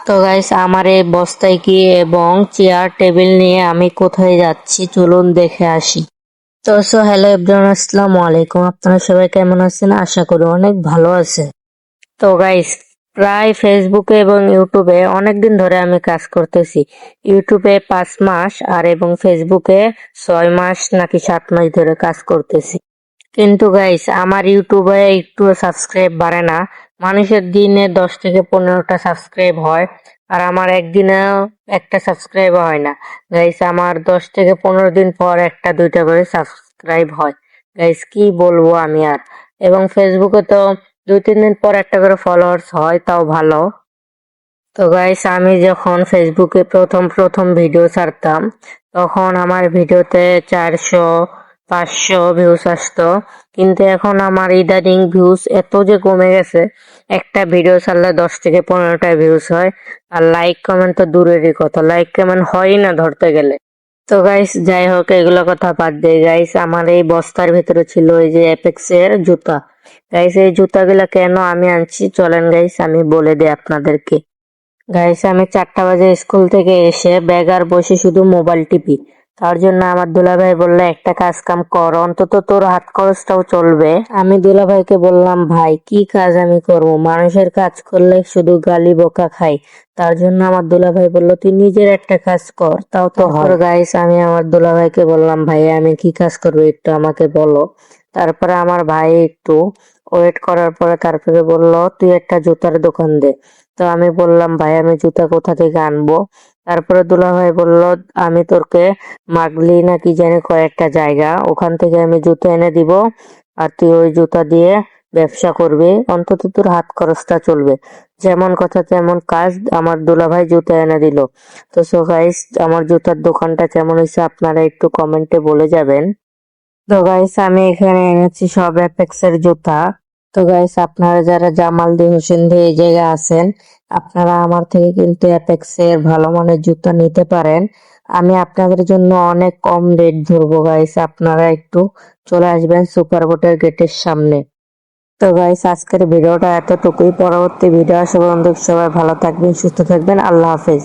তো গাইস আমার এই বস্তায় কি এবং চেয়ার টেবিল নিয়ে আমি কোথায় যাচ্ছি চলুন দেখে আসি। হ্যালো এভরিওয়ান, আসসালামু আলাইকুম। আপনারা সবাই কেমন আছেন? আশা করি অনেক ভালো আছেন। তো গাইস প্রায় ফেসবুকে এবং ইউটিউবে অনেকদিন ধরে আমি কাজ করতেছি। ইউটিউবে 5 মাস আর এবং ফেসবুকে 6 মাস নাকি 7 মাস ধরে কাজ করতেছি। কিন্তু গাইস আমার ইউটিউবে একটু সাবস্ক্রাইব বাড়ে না। মানুষের দিনে 10 থেকে 15টা সাবস্ক্রাইব হয়, আর আমার একদিনেও একটা সাবস্ক্রাইব হয় না। গাইস আমার 10 থেকে 15 দিন পর একটা দুইটা করে সাবস্ক্রাইব হয়। গাইস কি বলবো আমি আর। এবং ফেসবুকে তো 2-3 দিন পর একটা করে ফলোয়ার্স হয়, তাও ভালো। তো গাইস আমি যখন ফেসবুকে প্রথম প্রথম ভিডিও ছাড়তাম, তখন আমার ভিডিওতে 400-500 ভিউজ আসতো। কিন্তু এখন আমার ইদানিং ভিউজ এত যে কমে গেছে, একটা ভিডিও ছাড়লে 10 থেকে 15টা ভিউজ হয়। আর লাইক কমেন্ট তো দূরেরই কথা, লাইক কমেন্ট হয়ই না ধরতে গেলে। তো গাইস যাই হোক, এগুলো কথা বাদ দিয়ে গাইস, আমার এই বস্তার ভিতরে ছিল এই যে অ্যাপেক্স এর জুতা। গাইস এই জুতাগুলা কেন আমি আনছি চলেন গাইস আমি বলে দিই আপনাদেরকে। গাইস আমি 4টা বাজে স্কুল থেকে এসে ব্যাগ আর বসে শুধু মোবাইল টিপি। তার জন্য আমার দুলাভাই বললো একটা কাজ কাম কর, অন্তত তোর হাত খরচটাও চলবে। আমি দুলাভাইকে বললাম ভাই কি কাজ আমি করব, মানুষের কাজ করলে শুধু গালি বকা খাই। তার জন্য আমার দুলাভাই বললো তুই নিজের একটা কাজ কর, তাও তো হয়। গাইস আমি আমার দুলাভাইকে বললাম ভাই আমি কি কাজ করবো একটু আমাকে বলো। তারপরে আমার ভাই একটু ওয়েট করার পরে তারপরে বলল তুই একটা জুতার দোকান দে। তো আমি বললাম ভাই আমি জুতা কোথা থেকে আনবো। তারপরে দুলাভাই বলল আমি তোকে মাগলি না কি জানি কয়েকটা জায়গা, ওখান থেকে আমি জুতো এনে দিব, আর তুই ওই জুতা দিয়ে ব্যবসা করবি, অন্তত তোর হাত খরচটা চলবে। যেমন কথা তেমন কাজ, আমার দুলাভাই জুতো এনে দিল। তো সো গাইস আমার জুতার দোকানটা কেমন হয়েছে আপনারা একটু কমেন্টে বলে যাবেন। তো গাইস আমি এখানে এনেছি সব অ্যাপেক্স এর জুতা। তো গাইস আপনারা যারা জামালদি হোসেনদি এই জায়গায় আছেন, আপনারা আমার থেকে কিন্তু অ্যাপেক্স এর ভালো মানের জুতা নিতে পারেন। আমি আপনাদের জন্য অনেক কম রেট ধরবো গাইস, আপনারা একটু চলে আসবেন সুপার বোটের গেটের সামনে। তো গাইস আজকের ভিডিওটা এতটুকুই, পরবর্তী ভিডিও আসা পর্যন্ত সবাই ভালো থাকবেন, সুস্থ থাকবেন, আল্লাহ হাফেজ।